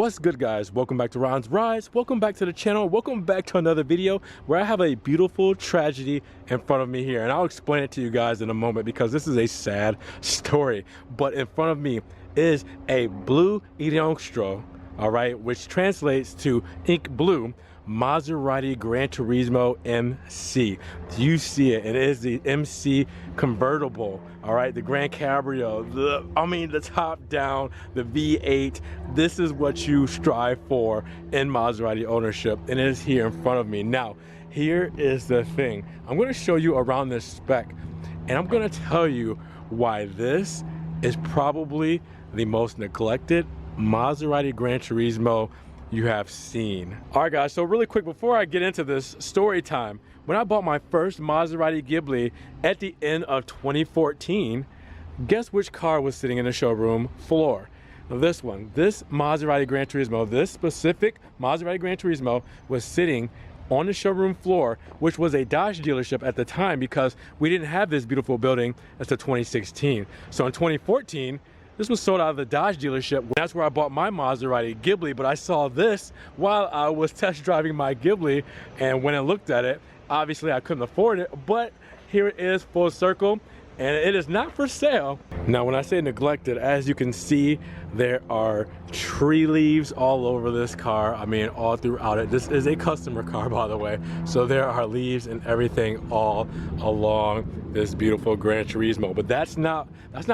What's good, guys? Welcome back to Ron's Rides. Welcome back to the channel. Welcome back to another video where I have a beautiful tragedy in front of me here, and I'll explain it to you guys in a moment because this is a sad story. But in front of me is a blue Iriongstro, all right, which translates to ink blue Maserati Granturismo MC. You see it. It is the MC Convertible, all right, the Grand Cabrio, the top down, the V8. This is what you strive for in Maserati ownership, and it is here in front of me. Now, here is the thing. I'm going to show you around this spec, and I'm going to tell you why this is probably the most neglected Maserati Granturismo you have seen. All right, guys, so really quick before I get into this story time, when I bought my first Maserati Ghibli at the end of 2014, guess which car was sitting in the showroom floor? Now, this one, this Maserati Granturismo, this specific Maserati Granturismo was sitting on the showroom floor, which was a Dodge dealership at the time because we didn't have this beautiful building until 2016. So in 2014, this was sold out of the Dodge dealership. That's where I bought my Maserati Ghibli, but I saw this while I was test driving my Ghibli, and when I looked at it, obviously I couldn't afford it, but here it is full circle, and it is not for sale. Now, when I say neglected, as you can see, there are tree leaves all over this car. I mean, all throughout it. This is a customer car, by the way. So there are leaves and everything all along this beautiful Granturismo. But that's not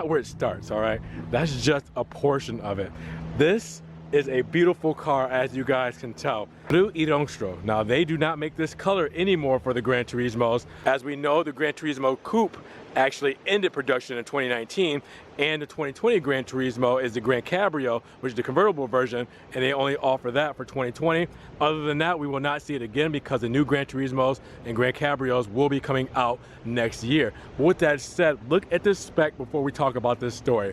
where it starts, all right? That's just a portion of it. This is a beautiful car, as you guys can tell. Blue Iriongstro. Now, they do not make this color anymore for the Granturismos. As we know, the Granturismo Coupe actually ended production in 2019, and the 2020 Gran Turismo is the Grand Cabrio, which is the convertible version, and they only offer that for 2020. Other than that, we will not see it again because the new Gran Turismos and Grand Cabrios will be coming out next year. But with that said, look at this spec before we talk about this story.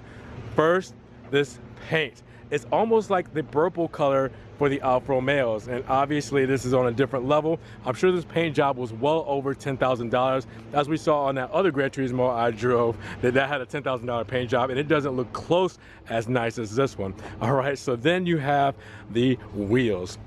First, this paint. It's almost like the purple color for the Alfa Romeos, and obviously this is on a different level. I'm sure this paint job was well over $10,000. As we saw on that other Gran Turismo I drove, that had a $10,000 paint job, and it doesn't look close as nice as this one. All right, so then you have the wheels.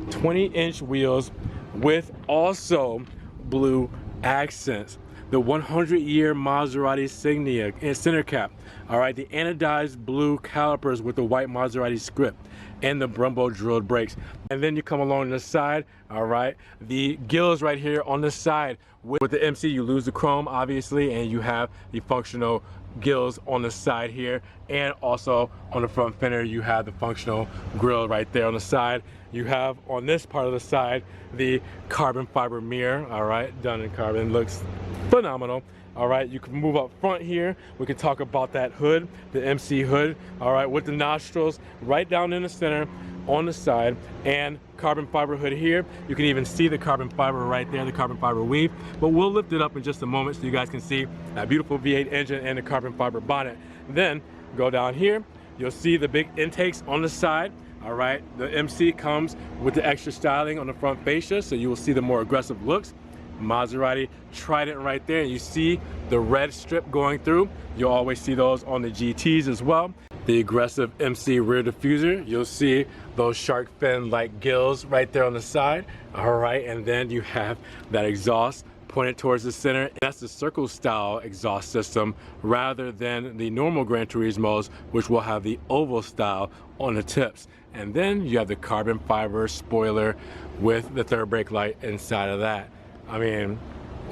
20-inch wheels with also blue accents. The 100-year Maserati insignia and center cap. All right, the anodized blue calipers with the white Maserati script and the Brembo drilled brakes. And then you come along the side, all right, the gills right here on the side. With the MC, you lose the chrome, obviously, and you have the functional gills on the side here, and also on the front fender you have the functional grille right there on the side. You have on this part of the side the carbon fiber mirror, all right, done in carbon, looks phenomenal. All right, you can move up front here. We can talk about that hood, the MC hood, all right, with the nostrils right down in the center on the side, and carbon fiber hood here. You can even see the carbon fiber right there, the carbon fiber weave, but we'll lift it up in just a moment so you guys can see that beautiful V8 engine and the carbon fiber bonnet. Then go down here, you'll see the big intakes on the side. All right, the MC comes with the extra styling on the front fascia, so you will see the more aggressive looks. Maserati Trident right there, and you see the red strip going through. You'll always see those on the GTs as well. The aggressive MC rear diffuser, you'll see those shark fin like gills right there on the side. All right, and then you have that exhaust pointed towards the center. That's the circle style exhaust system rather than the normal Gran Turismos, which will have the oval style on the tips. And then you have the carbon fiber spoiler with the third brake light inside of that. I mean,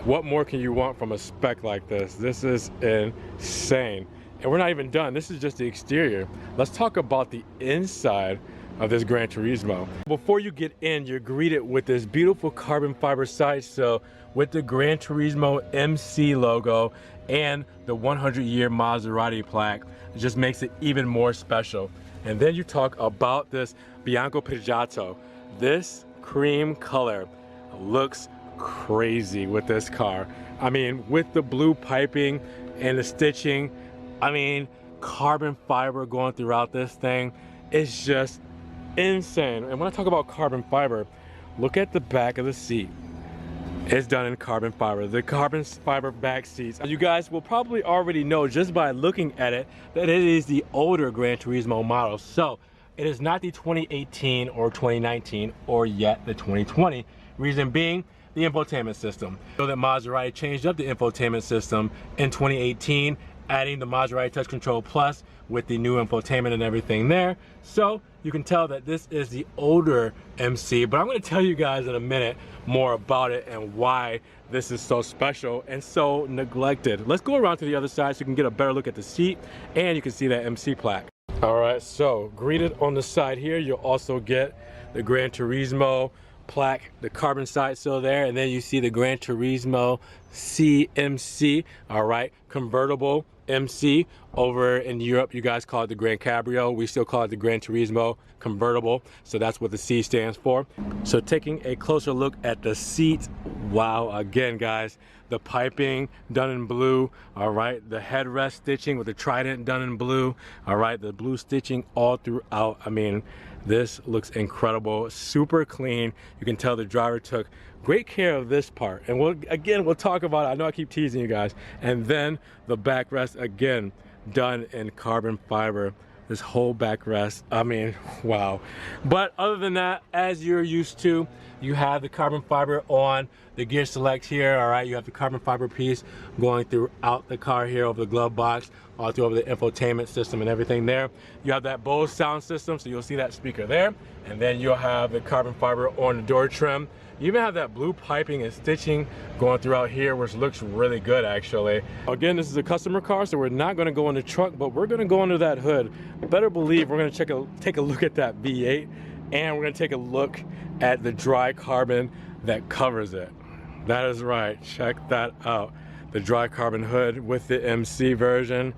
what more can you want from a spec like this? This is insane. And we're not even done. This is just the exterior. Let's talk about the inside of this Gran Turismo. Before you get in, you're greeted with this beautiful carbon fiber side sill with the Gran Turismo MC logo and the 100-year Maserati plaque. It just makes it even more special. And then you talk about this Bianco Pregiato. This cream color looks crazy with this car. I mean, with the blue piping and the stitching, I mean, carbon fiber going throughout this thing, it's just insane. And when I talk about carbon fiber, look at the back of the seat. It's done in carbon fiber. The carbon fiber back seats. You guys will probably already know just by looking at it that it is the older Gran Turismo model. So it is not the 2018 or 2019 or yet the 2020. Reason being, the infotainment system. So that Maserati changed up the infotainment system in 2018, adding the Maserati Touch Control Plus with the new infotainment and everything there. So you can tell that this is the older MC, but I'm going to tell you guys in a minute more about it and why this is so special and so neglected. Let's go around to the other side so you can get a better look at the seat and you can see that MC plaque. All right, so greeted on the side here, you'll also get the Granturismo plaque, the carbon side still there, and then you see the Granturismo CMC, all right, convertible MC. Over in Europe, you guys call it the Gran Cabrio. We still call it the Granturismo convertible, so that's what the C stands for. So taking a closer look at the seat, wow, again guys, the piping done in blue, all right, the headrest stitching with the trident done in blue, all right, the blue stitching all throughout. I mean, this looks incredible, super clean. You can tell the driver took great care of this part, and we'll talk about it. I know I keep teasing you guys. And then the backrest, again, done in carbon fiber. This whole backrest, I mean, wow. But other than that, as you're used to, you have the carbon fiber on the gear select here, all right? You have the carbon fiber piece going throughout the car here over the glove box, all through over the infotainment system and everything there. You have that Bose sound system, so you'll see that speaker there. And then you'll have the carbon fiber on the door trim. You even have that blue piping and stitching going throughout here, which looks really good actually. Again, this is a customer car, so we're not gonna go in the trunk, but we're gonna go under that hood. Better believe we're gonna take a look at that V8, and we're gonna take a look at the dry carbon that covers it. That is right, check that out. The dry carbon hood with the MC version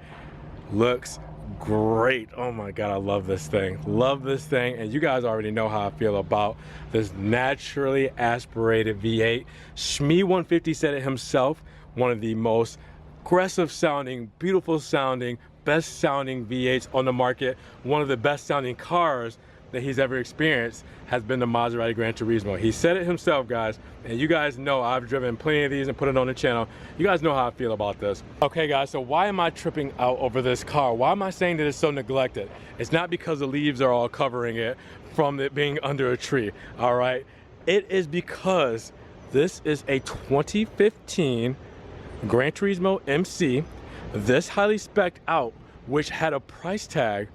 looks great. Oh my God, I love this thing. Love this thing, and you guys already know how I feel about this naturally aspirated V8. Shmee150 said it himself, one of the most aggressive sounding, beautiful sounding, best sounding V8s on the market. One of the best sounding cars that he's ever experienced has been the Maserati Granturismo. He said it himself, guys, and you guys know I've driven plenty of these and put it on the channel. You guys know how I feel about this. Okay guys, so why am I tripping out over this car? Why am I saying that it's so neglected? It's not because the leaves are all covering it from it being under a tree, all right? It is because this is a 2015 Granturismo MC, this highly spec'd out, which had a price tag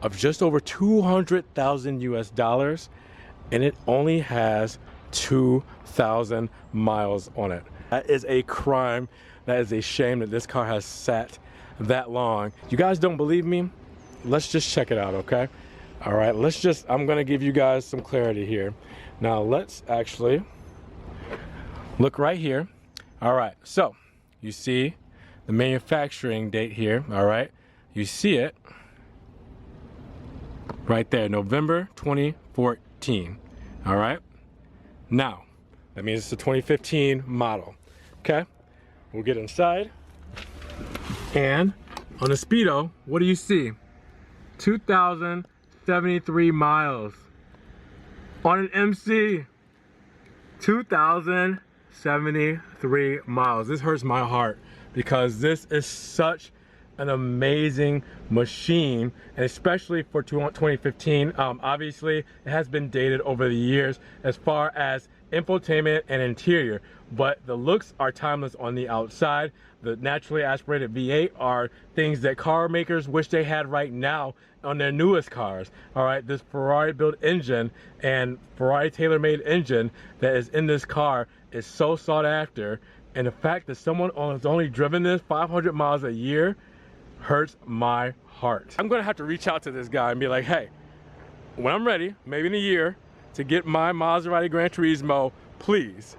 of just over 200,000 US dollars, and it only has 2,000 miles on it. That is a crime. That is a shame that this car has sat that long. You guys don't believe me? Let's just check it out, okay? All right, I'm gonna give you guys some clarity here. Now let's actually look right here. All right, so you see the manufacturing date here, all right? You see it right there, November 2014, all right? Now, that means it's a 2015 model, okay? We'll get inside, and on the speedo, what do you see? 2,073 miles on an MC. 2,073 miles. This hurts my heart because this is such an amazing machine, and especially for 2015. Obviously it has been dated over the years as far as infotainment and interior, but the looks are timeless on the outside. The naturally aspirated V8 are things that car makers wish they had right now on their newest cars. All right, this Ferrari built engine and Ferrari tailor-made engine that is in this car is so sought after, and the fact that someone has only driven this 500 miles a year hurts my heart. I'm gonna have to reach out to this guy and be like, hey, when I'm ready, maybe in a year, to get my Maserati Granturismo, please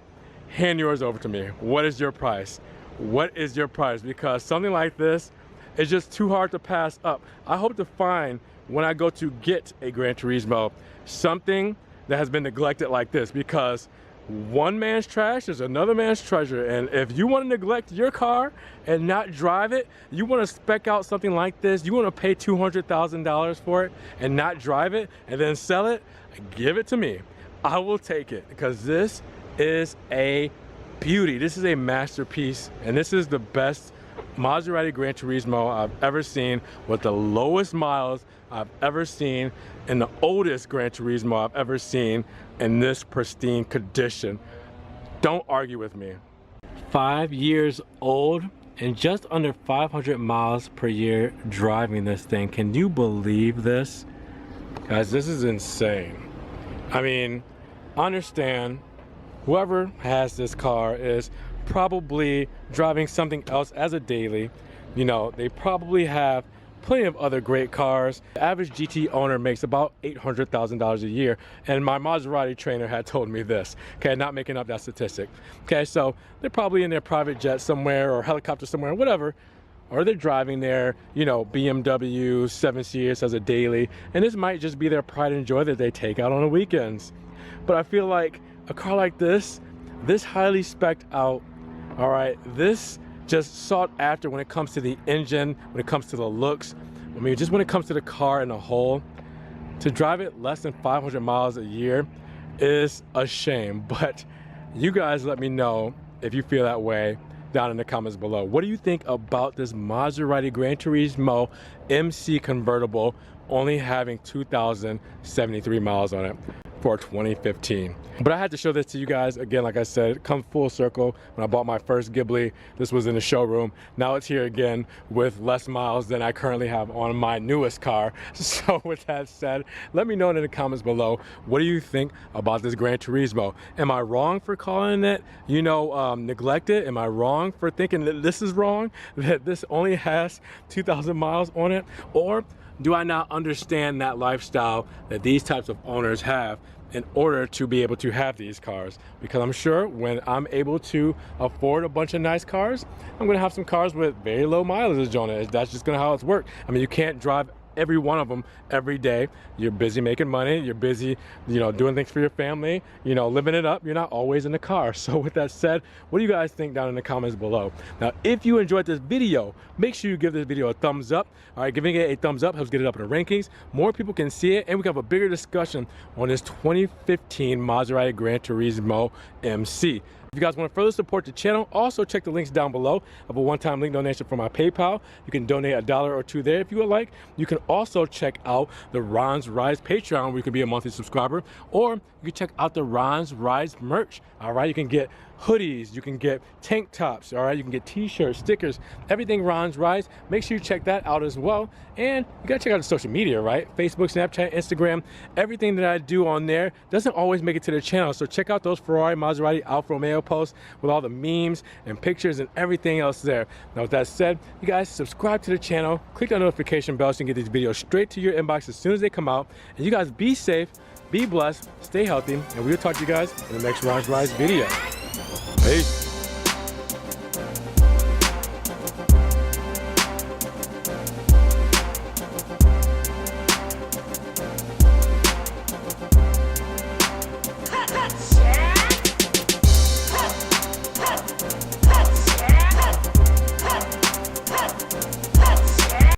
hand yours over to me. What is your price? What is your price? Because something like this is just too hard to pass up. I hope to find, when I go to get a Granturismo, something that has been neglected like this, because one man's trash is another man's treasure. And if you want to neglect your car and not drive it, you want to spec out something like this, you want to pay $200,000 for it and not drive it and then sell it, give it to me. I will take it, because this is a beauty. This is a masterpiece, and this is the best Maserati Granturismo I've ever seen, with the lowest miles I've ever seen, and the oldest Granturismo I've ever seen in this pristine condition. Don't argue with me. 5 years old and just under 500 miles per year driving this thing. Can you believe this? Guys, this is insane. I mean, understand, whoever has this car is probably driving something else as a daily. You know, they probably have plenty of other great cars. The average GT owner makes about $800,000 a year, and my Maserati trainer had told me this. Okay, not making up that statistic. Okay, so they're probably in their private jet somewhere or helicopter somewhere, whatever, or they're driving their, you know, BMW 7 Series as a daily, and this might just be their pride and joy that they take out on the weekends. But I feel like a car like this highly spec'd out, all right, this just sought after when it comes to the engine, when it comes to the looks, I mean, just when it comes to the car in a whole, to drive it less than 500 miles a year is a shame. But you guys let me know if you feel that way down in the comments below. What do you think about this Maserati Granturismo MC Convertible only having 2,073 miles on it for 2015? But I had to show this to you guys again. Like I said, come full circle. When I bought my first Ghibli, this was in the showroom. Now it's here again with less miles than I currently have on my newest car. So with that said, let me know in the comments below, what do you think about this Granturismo? Am I wrong for calling it, you know, neglected? Am I wrong for thinking that this is wrong, that this only has 2,000 miles on it? Or do I not understand that lifestyle that these types of owners have in order to be able to have these cars? Because I'm sure when I'm able to afford a bunch of nice cars, I'm gonna have some cars with very low mileage on it. That's just gonna how it's worked. I mean, you can't drive every one of them every day. You're busy making money, you're busy, you know, doing things for your family, you know, living it up. You're not always in the car. So with that said, what do you guys think down in the comments below? Now, if you enjoyed this video, make sure you give this video a thumbs up. All right, giving it a thumbs up helps get it up in the rankings. More people can see it, and we can have a bigger discussion on this 2015 Maserati Granturismo MC. If you guys want to further support the channel, also check the links down below. I have a one-time link donation for my PayPal. You can donate $1 or $2 there if you would like. You can also check out the Ron's Rise Patreon, where you can be a monthly subscriber, or you can check out the Ron's Rise merch. All right, you can get hoodies, you can get tank tops, all right, you can get t-shirts, stickers, everything Ron's Rise. Make sure you check that out as well. And you gotta check out the social media, right? Facebook, Snapchat, Instagram, everything that I do on there doesn't always make it to the channel. So check out those Ferrari, Maserati, Alfa Romeo posts with all the memes and pictures and everything else there. Now with that said, you guys subscribe to the channel, click the notification bell so you can get these videos straight to your inbox as soon as they come out. And you guys be safe, be blessed, stay healthy, and we'll talk to you guys in the next Ron's Rise video. Peace.